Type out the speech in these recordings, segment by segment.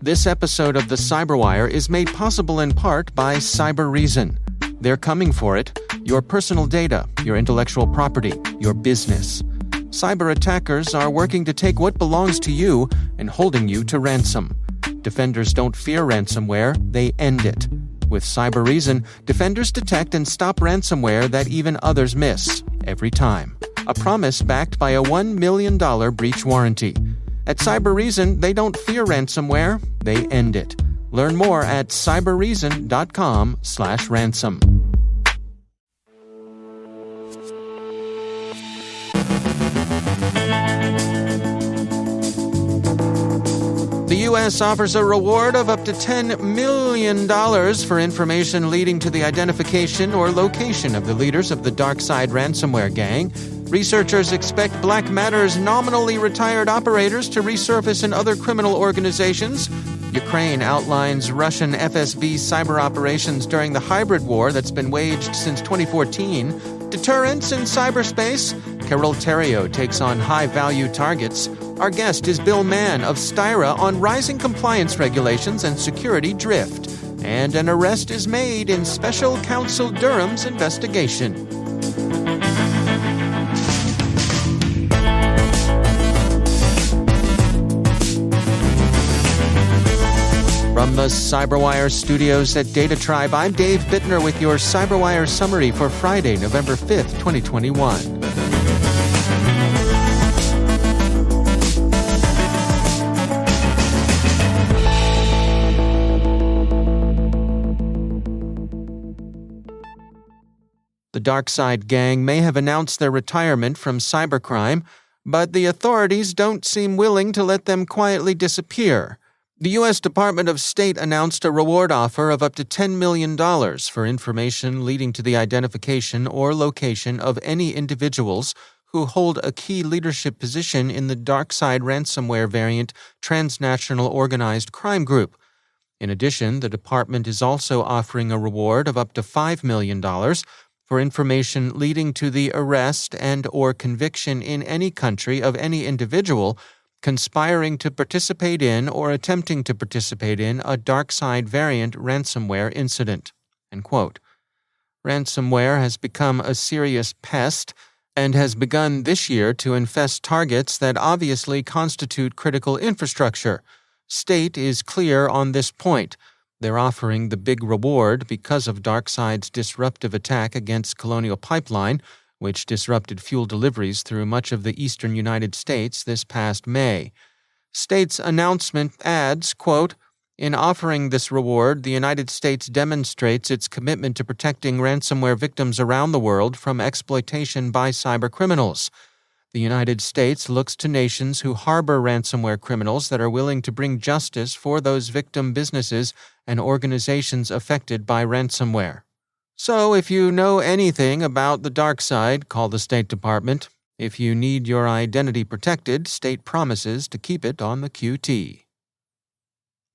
This episode of the CyberWire is made possible in part by CyberReason. They're coming for it. Your personal data, your intellectual property, your business. Cyber attackers are working to take what belongs to you and holding you to ransom. Defenders don't fear ransomware, they end it. With CyberReason, defenders detect and stop ransomware that even others miss, every time. A promise backed by a $1 million breach warranty. At CyberReason, they don't fear ransomware, they end it. Learn more at cyberreason.com/ransom. The U.S. offers a reward of up to $10 million for information leading to the identification or location of the leaders of the DarkSide ransomware gang. Researchers expect BlackMatter's nominally retired operators to resurface in other criminal organizations. Ukraine outlines Russian FSB cyber operations during the hybrid war that's been waged since 2014. Deterrence in cyberspace. Carole Theriault takes on high-value targets. Our guest is Bill Mann of Styra on rising compliance regulations and security drift. And an arrest is made in Special Counsel Durham's investigation. From the CyberWire studios at Data Tribe, I'm Dave Bittner with your CyberWire summary for Friday, November 5th, 2021. The DarkSide gang may have announced their retirement from cybercrime, but the authorities don't seem willing to let them quietly disappear. The U.S. Department of State announced a reward offer of up to $10 million for information leading to the identification or location of any individuals who hold a key leadership position in the DarkSide ransomware variant transnational organized crime group. In addition, the department is also offering a reward of up to $5 million for information leading to the arrest and or conviction in any country of any individual conspiring to participate in or attempting to participate in a DarkSide variant ransomware incident." End quote. Ransomware has become a serious pest and has begun this year to infest targets that obviously constitute critical infrastructure. State is clear on this point. They're offering the big reward because of DarkSide's disruptive attack against Colonial Pipeline, which disrupted fuel deliveries through much of the eastern United States this past May. State's announcement adds, quote, "In offering this reward, the United States demonstrates its commitment to protecting ransomware victims around the world from exploitation by cybercriminals. The United States looks to nations who harbor ransomware criminals that are willing to bring justice for those victim businesses and organizations affected by ransomware." So, if you know anything about the DarkSide, call the State Department. If you need your identity protected, State promises to keep it on the QT.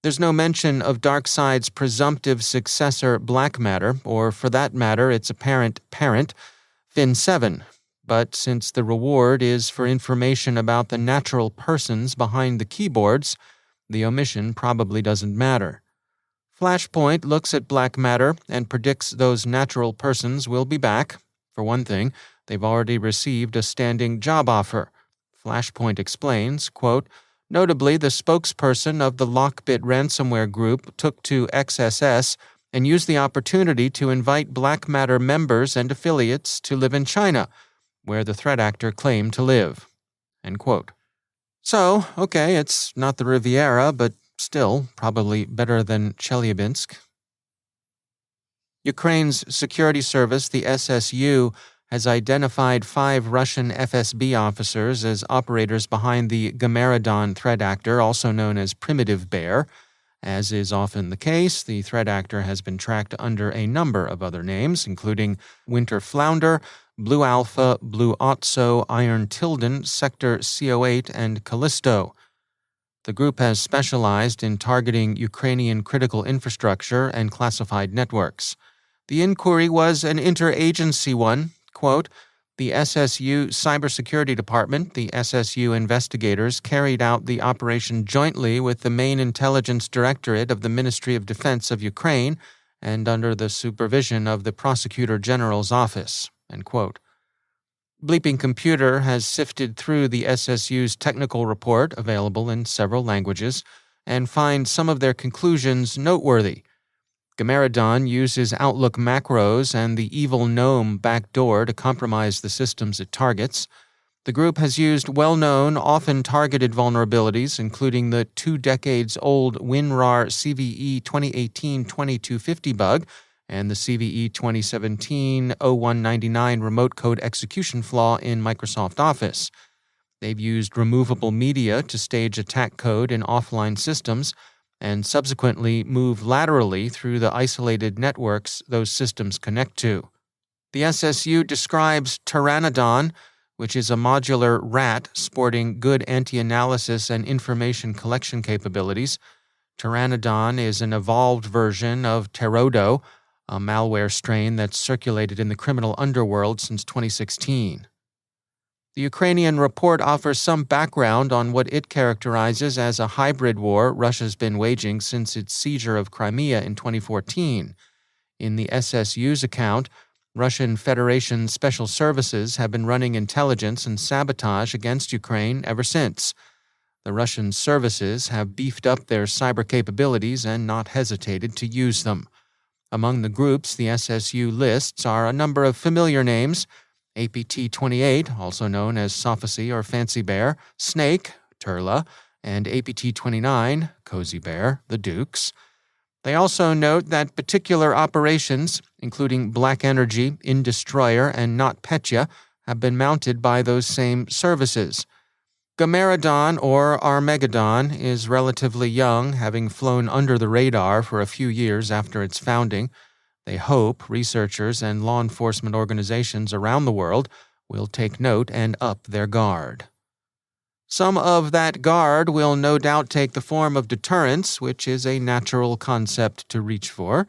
There's no mention of DarkSide's presumptive successor, BlackMatter, or for that matter, its apparent parent, Fin7. But since the reward is for information about the natural persons behind the keyboards, the omission probably doesn't matter. Flashpoint looks at BlackMatter and predicts those natural persons will be back. For one thing, they've already received a standing job offer. Flashpoint explains, quote, "Notably, the spokesperson of the Lockbit ransomware group took to XSS and used the opportunity to invite BlackMatter members and affiliates to live in China, where the threat actor claimed to live." End quote. So, okay, it's not the Riviera, but still probably better than Chelyabinsk. Ukraine's security service, the SSU, has identified 5 Russian FSB officers as operators behind the Gamaredon threat actor, also known as Primitive Bear. As is often the case, the threat actor has been tracked under a number of other names, including Winter Flounder, Blue Alpha, Blue Otso, Iron Tilden, Sector CO8, and Callisto. The group has specialized in targeting Ukrainian critical infrastructure and classified networks. The inquiry was an interagency one. Quote, The SSU Cybersecurity Department, the SSU investigators, carried out the operation jointly with the Main Intelligence Directorate of the Ministry of Defense of Ukraine and under the supervision of the Prosecutor General's office." End quote. Bleeping Computer has sifted through the SSU's technical report, available in several languages, and finds some of their conclusions noteworthy. Gamaredon uses Outlook macros and the evil GNOME backdoor to compromise the systems it targets. The group has used well-known, often targeted vulnerabilities, including the 2 decades-old WinRAR CVE 2018-2250 bug and the CVE 2017-0199 remote code execution flaw in Microsoft Office. They've used removable media to stage attack code in offline systems and subsequently move laterally through the isolated networks those systems connect to. The SSU describes Pteranodon, which is a modular rat sporting good anti-analysis and information collection capabilities. Pteranodon is an evolved version of Pterodo, a malware strain that's circulated in the criminal underworld since 2016. The Ukrainian report offers some background on what it characterizes as a hybrid war Russia's been waging since its seizure of Crimea in 2014. In the SSU's account, Russian Federation Special Services have been running intelligence and sabotage against Ukraine ever since. The Russian services have beefed up their cyber capabilities and not hesitated to use them. Among the groups the SSU lists are a number of familiar names: APT-28, also known as Sophacy or Fancy Bear, Snake, Turla, and APT-29, Cozy Bear, the Dukes. They also note that particular operations, including Black Energy, Indestroyer, and NotPetya, have been mounted by those same services. Gamaredon, or Armageddon, is relatively young, having flown under the radar for a few years after its founding. They hope researchers and law enforcement organizations around the world will take note and up their guard. Some of that guard will no doubt take the form of deterrence, which is a natural concept to reach for.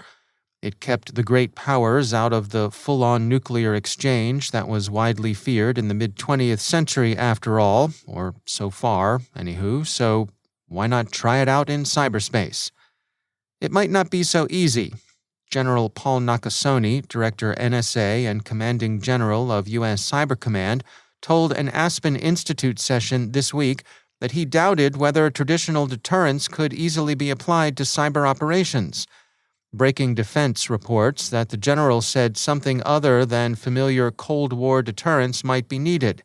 It kept the great powers out of the full-on nuclear exchange that was widely feared in the mid-20th century after all, or so far, anywho, so why not try it out in cyberspace? It might not be so easy. General Paul Nakasone, Director NSA and Commanding General of U.S. Cyber Command, told an Aspen Institute session this week that he doubted whether traditional deterrence could easily be applied to cyber operations. Breaking Defense reports that the general said something other than familiar Cold War deterrence might be needed.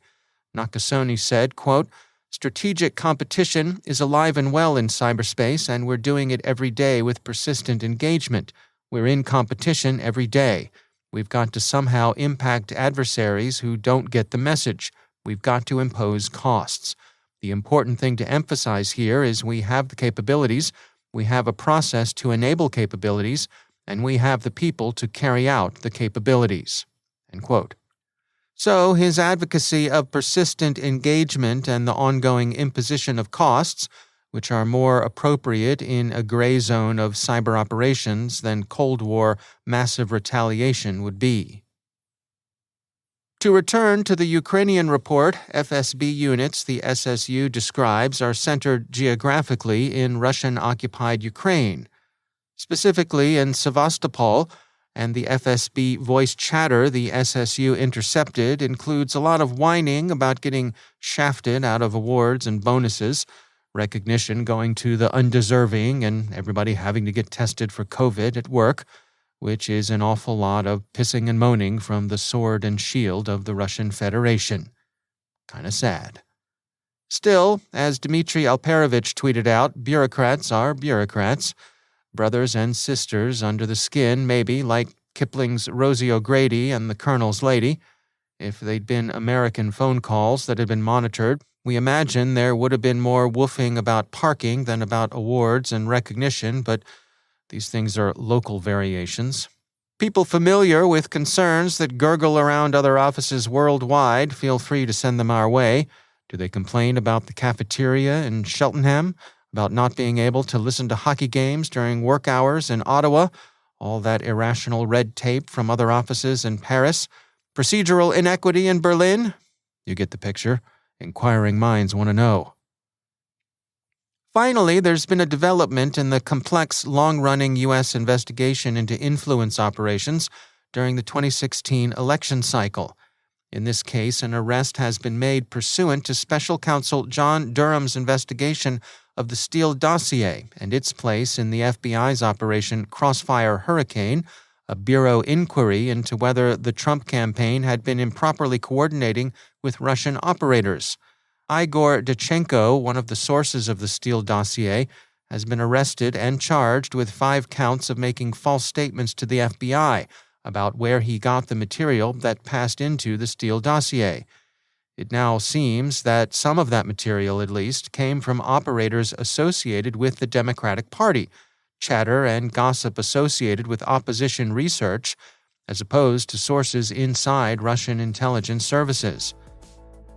Nakasone said, quote, "Strategic competition is alive and well in cyberspace, and we're doing it every day with persistent engagement. We're in competition every day. We've got to somehow impact adversaries who don't get the message. We've got to impose costs. The important thing to emphasize here is we have the capabilities, we have a process to enable capabilities, and we have the people to carry out the capabilities." End quote. So his advocacy of persistent engagement and the ongoing imposition of costs, which are more appropriate in a gray zone of cyber operations than Cold War massive retaliation would be. To return to the Ukrainian report, FSB units the SSU describes are centered geographically in Russian-occupied Ukraine, specifically in Sevastopol, and the FSB voice chatter the SSU intercepted includes a lot of whining about getting shafted out of awards and bonuses, recognition going to the undeserving, and everybody having to get tested for COVID at work, which is an awful lot of pissing and moaning from the sword and shield of the Russian Federation. Kinda sad. Still, as Dmitry Alperovich tweeted out, bureaucrats are bureaucrats. Brothers and sisters under the skin, maybe, like Kipling's Rosie O'Grady and the Colonel's Lady. If they'd been American phone calls that had been monitored, we imagine there would have been more woofing about parking than about awards and recognition, but these things are local variations. People familiar with concerns that gurgle around other offices worldwide, feel free to send them our way. Do they complain about the cafeteria in Cheltenham, about not being able to listen to hockey games during work hours in Ottawa, all that irrational red tape from other offices in Paris? Procedural inequity in Berlin? You get the picture. Inquiring minds want to know. Finally, there's been a development in the complex, long-running U.S. investigation into influence operations during the 2016 election cycle. In this case, an arrest has been made pursuant to Special Counsel Durham's investigation of the Steele dossier and its place in the FBI's Operation Crossfire Hurricane, a bureau inquiry into whether the Trump campaign had been improperly coordinating with Russian operators. Igor Dachenko, one of the sources of the Steele dossier, has been arrested and charged with 5 counts of making false statements to the FBI about where he got the material that passed into the Steele dossier. It now seems that some of that material, at least, came from operators associated with the Democratic Party, chatter and gossip associated with opposition research, as opposed to sources inside Russian intelligence services.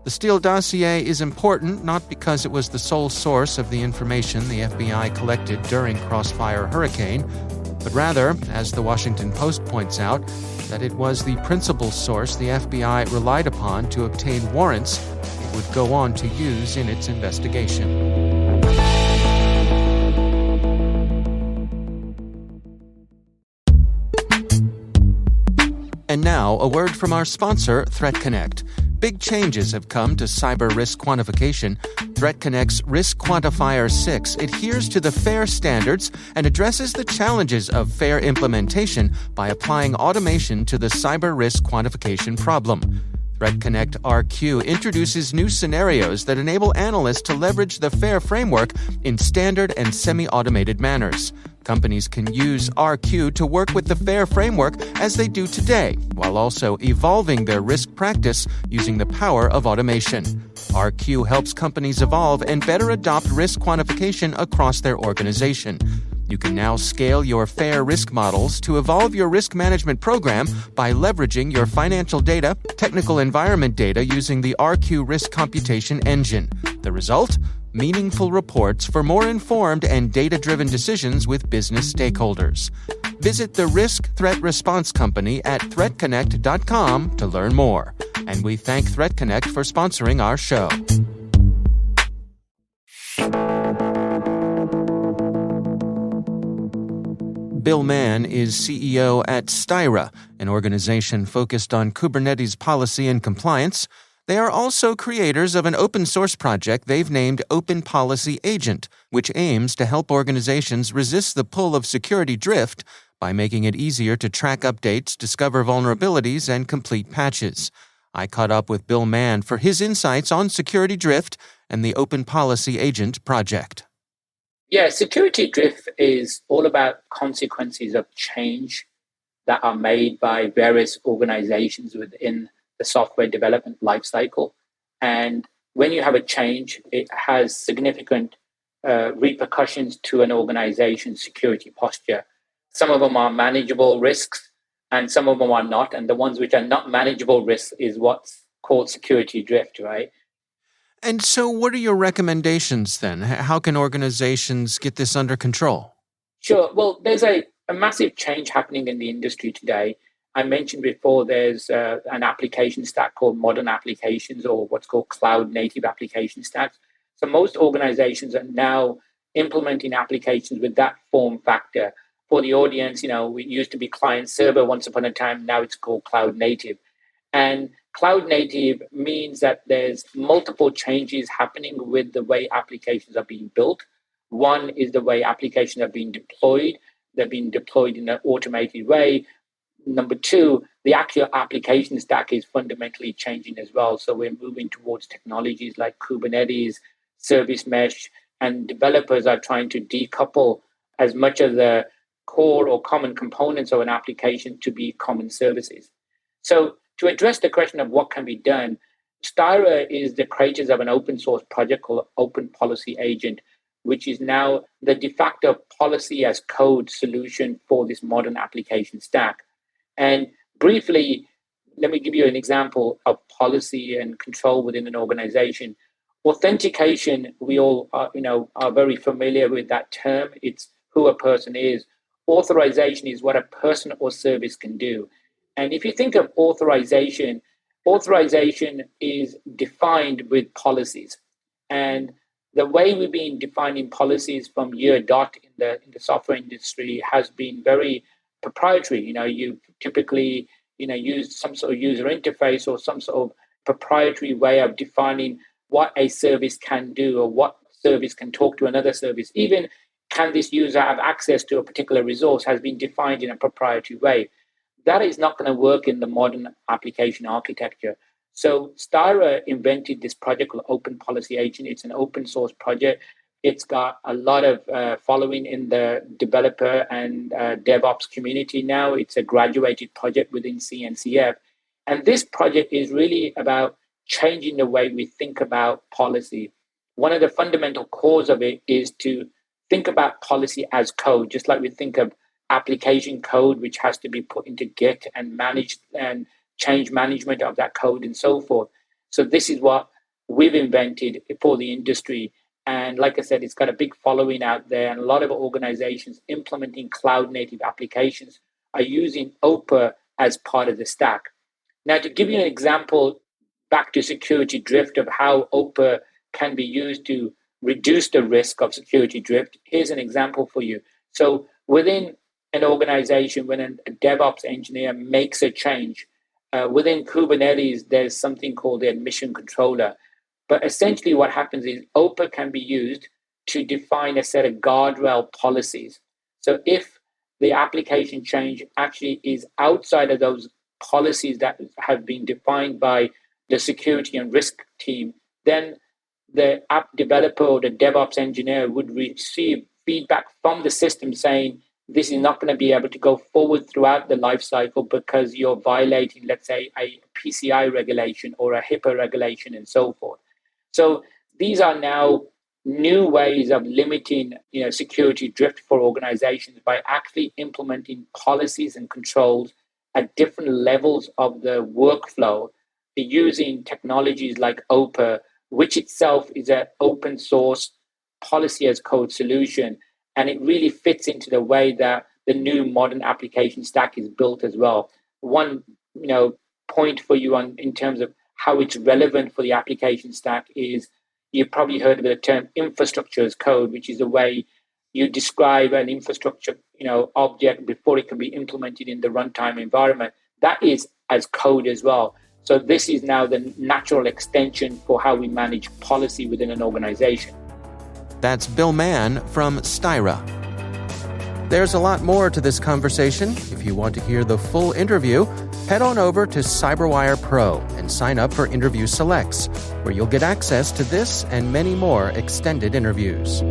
The Steele dossier is important not because it was the sole source of the information the FBI collected during Crossfire Hurricane, but rather, as the Washington Post points out, that it was the principal source the FBI relied upon to obtain warrants it would go on to use in its investigation. And now, a word from our sponsor, ThreatConnect. Big changes have come to cyber risk quantification. ThreatConnect's Risk Quantifier 6 adheres to the FAIR standards and addresses the challenges of FAIR implementation by applying automation to the cyber risk quantification problem. ThreatConnect RQ introduces new scenarios that enable analysts to leverage the FAIR framework in standard and semi-automated manners. Companies can use RQ to work with the FAIR framework as they do today, while also evolving their risk practice using the power of automation. RQ helps companies evolve and better adopt risk quantification across their organization. You can now scale your FAIR risk models to evolve your risk management program by leveraging your financial data, technical environment data using the RQ risk computation engine. The result? Meaningful reports for more informed and data-driven decisions with business stakeholders. Visit the Risk Threat Response Company at threatconnect.com to learn more. And we thank ThreatConnect for sponsoring our show. Bill Mann is CEO at Styra, an organization focused on Kubernetes policy and compliance. They are also creators of an open-source project they've named Open Policy Agent, which aims to help organizations resist the pull of security drift by making it easier to track updates, discover vulnerabilities, and complete patches. I caught up with Bill Mann for his insights on security drift and the Open Policy Agent project. Yeah, security drift is all about consequences of change that are made by various organizations within the software development lifecycle. And when you have a change, it has significant repercussions to an organization's security posture. Some of them are manageable risks, and some of them are not. And the ones which are not manageable risks is what's called security drift, right? And so what are your recommendations then? How can organizations get this under control? Sure. Well, there's a massive change happening in the industry today. I mentioned before there's an application stack called modern applications, or what's called cloud native application stacks. So most organizations are now implementing applications with that form factor. For the audience, we used to be client server once upon a time. Now it's called cloud native. And cloud native means that there's multiple changes happening with the way applications are being built. One is the way applications are being deployed. They're being deployed in an automated way. Number two, the actual application stack is fundamentally changing as well. So we're moving towards technologies like Kubernetes, service mesh, and developers are trying to decouple as much of the core or common components of an application to be common services. So to address the question of what can be done, Styra is the creators of an open source project called Open Policy Agent, which is now the de facto policy as code solution for this modern application stack. And briefly, let me give you an example of policy and control within an organization. Authentication, we all are very familiar with that term. It's who a person is. Authorization is what a person or service can do. And if you think of authorization, authorization is defined with policies. And the way we've been defining policies from year dot in the software industry has been very proprietary. You typically use some sort of user interface or some sort of proprietary way of defining what a service can do or what service can talk to another service. Even can this user have access to a particular resource has been defined in a proprietary way. That is not going to work in the modern application architecture. So Styra invented this project called Open Policy Agent. It's an open source project. It's got a lot of following in the developer and DevOps community now. It's a graduated project within CNCF. And this project is really about changing the way we think about policy. One of the fundamental cores of it is to think about policy as code, just like we think of application code, which has to be put into Git and managed and change management of that code and so forth. So this is what we've invented for the industry. And like I said, it's got a big following out there. And a lot of organizations implementing cloud native applications are using OPA as part of the stack. Now, to give you an example, back to security drift of how OPA can be used to reduce the risk of security drift, here's an example for you. So within an organization, when a DevOps engineer makes a change, within Kubernetes, there's something called the admission controller. But essentially what happens is OPA can be used to define a set of guardrail policies. So if the application change actually is outside of those policies that have been defined by the security and risk team, then the app developer or the DevOps engineer would receive feedback from the system saying, this is not going to be able to go forward throughout the life cycle because you're violating, let's say, a PCI regulation or a HIPAA regulation and so forth. So these are now new ways of limiting security drift for organizations by actually implementing policies and controls at different levels of the workflow using technologies like OPA, which itself is an open source policy as code solution. And it really fits into the way that the new modern application stack is built as well. One point for you in terms of how it's relevant for the application stack is you've probably heard of the term infrastructure as code, which is the way you describe an infrastructure object before it can be implemented in the runtime environment. That is as code as well. So this is now the natural extension for how we manage policy within an organization. That's Bill Mann from Styra. There's a lot more to this conversation. If you want to hear the full interview, head on over to CyberWire Pro and sign up for Interview Selects, where you'll get access to this and many more extended interviews.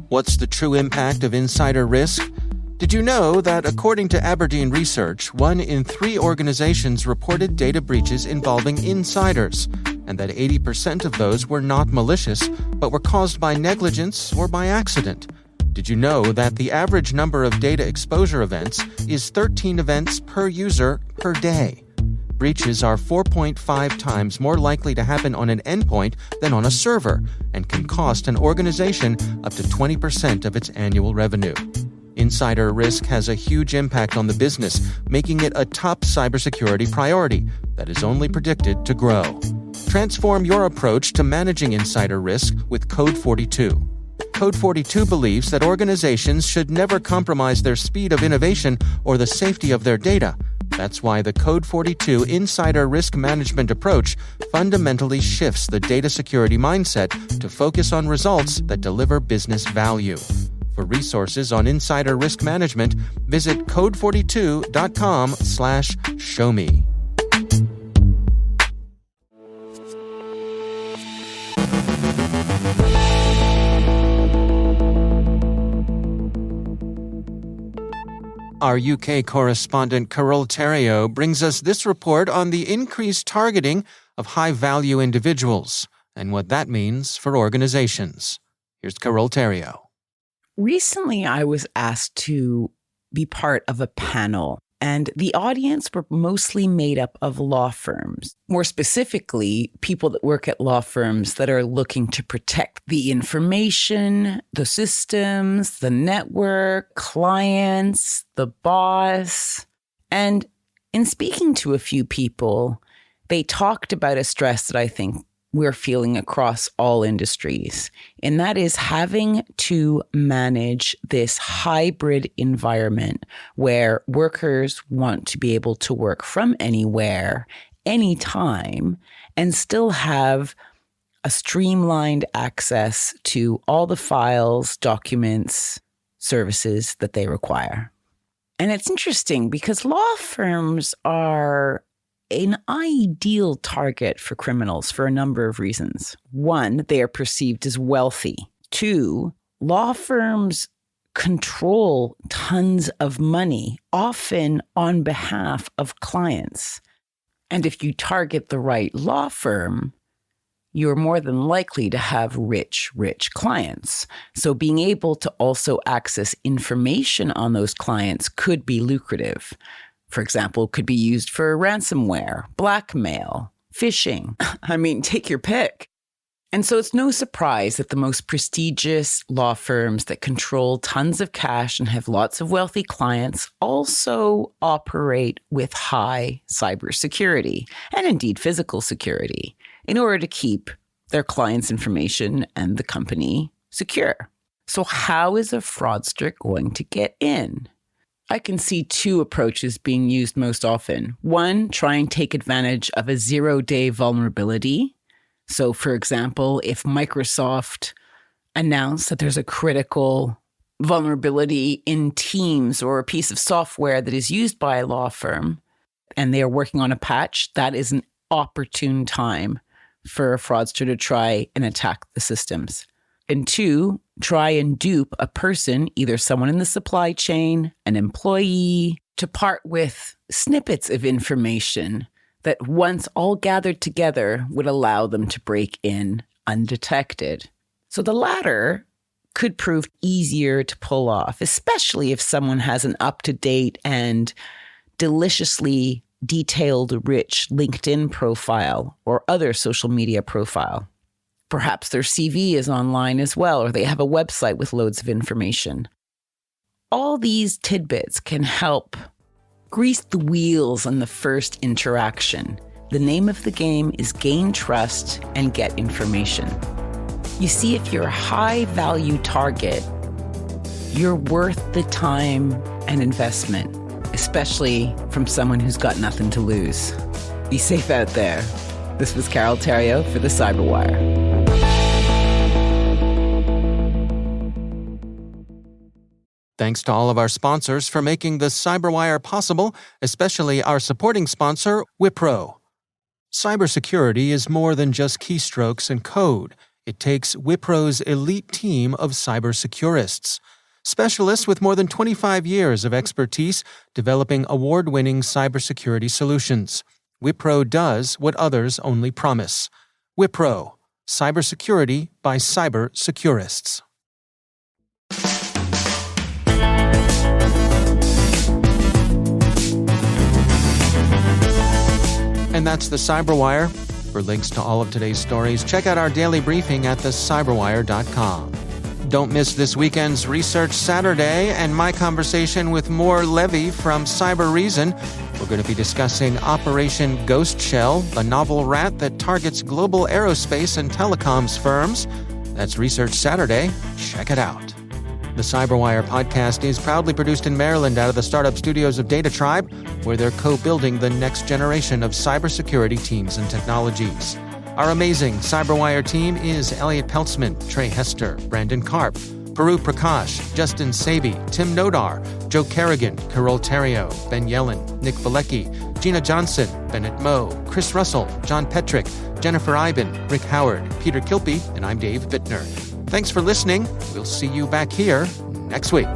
What's the true impact of insider risk? Did you know that according to Aberdeen Research, 1 in 3 organizations reported data breaches involving insiders, and that 80% of those were not malicious, but were caused by negligence or by accident? Did you know that the average number of data exposure events is 13 events per user per day? Breaches are 4.5 times more likely to happen on an endpoint than on a server, and can cost an organization up to 20% of its annual revenue. Insider risk has a huge impact on the business, making it a top cybersecurity priority that is only predicted to grow. Transform your approach to managing insider risk with Code 42. Code 42 believes that organizations should never compromise their speed of innovation or the safety of their data. That's why the Code 42 insider risk management approach fundamentally shifts the data security mindset to focus on results that deliver business value. For resources on insider risk management, visit code42.com/showme. Our UK correspondent Carole Theriault brings us this report on the increased targeting of high-value individuals and what that means for organizations. Here's Carole Theriault. Recently, I was asked to be part of a panel, And the audience were mostly made up of law firms. More specifically, people that work at law firms that are looking to protect the information, the systems, the network, clients, the boss. And in speaking to a few people, they talked about a stress that I think we're feeling across all industries, and that is having to manage this hybrid environment where workers want to be able to work from anywhere, anytime, and still have a streamlined access to all the files, documents, services that they require. And it's interesting because law firms are an ideal target for criminals for a number of reasons. One, they are perceived as wealthy. Two, law firms control tons of money, often on behalf of clients. And if you target the right law firm, you're more than likely to have rich clients. So being able to also access information on those clients could be lucrative. For example, could be used for ransomware, blackmail, phishing. I mean, take your pick. And so it's no surprise that the most prestigious law firms that control tons of cash and have lots of wealthy clients also operate with high cybersecurity and indeed physical security in order to keep their clients' information and the company secure. So how is a fraudster going to get in? I can see two approaches being used most often. One, try and take advantage of a zero-day vulnerability. So, for example, if Microsoft announced that there's a critical vulnerability in Teams or a piece of software that is used by a law firm, and they are working on a patch, that is an opportune time for a fraudster to try and attack the systems. And two, try and dupe a person, either someone in the supply chain, an employee, to part with snippets of information that once all gathered together would allow them to break in undetected. So the latter could prove easier to pull off, especially if someone has an up-to-date and deliciously detailed, rich LinkedIn profile or other social media profile. Perhaps their CV is online as well, or they have a website with loads of information. All these tidbits can help grease the wheels on the first interaction. The name of the game is gain trust and get information. You see, if you're a high-value target, you're worth the time and investment, especially from someone who's got nothing to lose. Be safe out there. This was Carole Theriault for the CyberWire. Thanks to all of our sponsors for making the CyberWire possible, especially our supporting sponsor, Wipro. Cybersecurity is more than just keystrokes and code. It takes Wipro's elite team of cybersecurists, specialists with more than 25 years of expertise developing award-winning cybersecurity solutions. Wipro does what others only promise. Wipro, cybersecurity by cybersecurists. And that's the CyberWire. For links to all of today's stories, check out our daily briefing at thecyberwire.com. Don't miss this weekend's Research Saturday and my conversation with Moore Levy from Cyber Reason. We're going to be discussing Operation Ghost Shell, a novel rat that targets global aerospace and telecoms firms. That's Research Saturday. Check it out. The CyberWire podcast is proudly produced in Maryland out of the startup studios of Data Tribe, where they're co-building the next generation of cybersecurity teams and technologies. Our amazing CyberWire team is Elliot Peltzman, Trey Hester, Brandon Karp, Paru Prakash, Justin Sabi, Tim Nodar, Joe Kerrigan, Carole Theriault, Ben Yellen, Nick Valecki, Gina Johnson, Bennett Moe, Chris Russell, John Petrick, Jennifer Iben, Rick Howard, Peter Kilpie, and I'm Dave Bittner. Thanks for listening. We'll see you back here next week.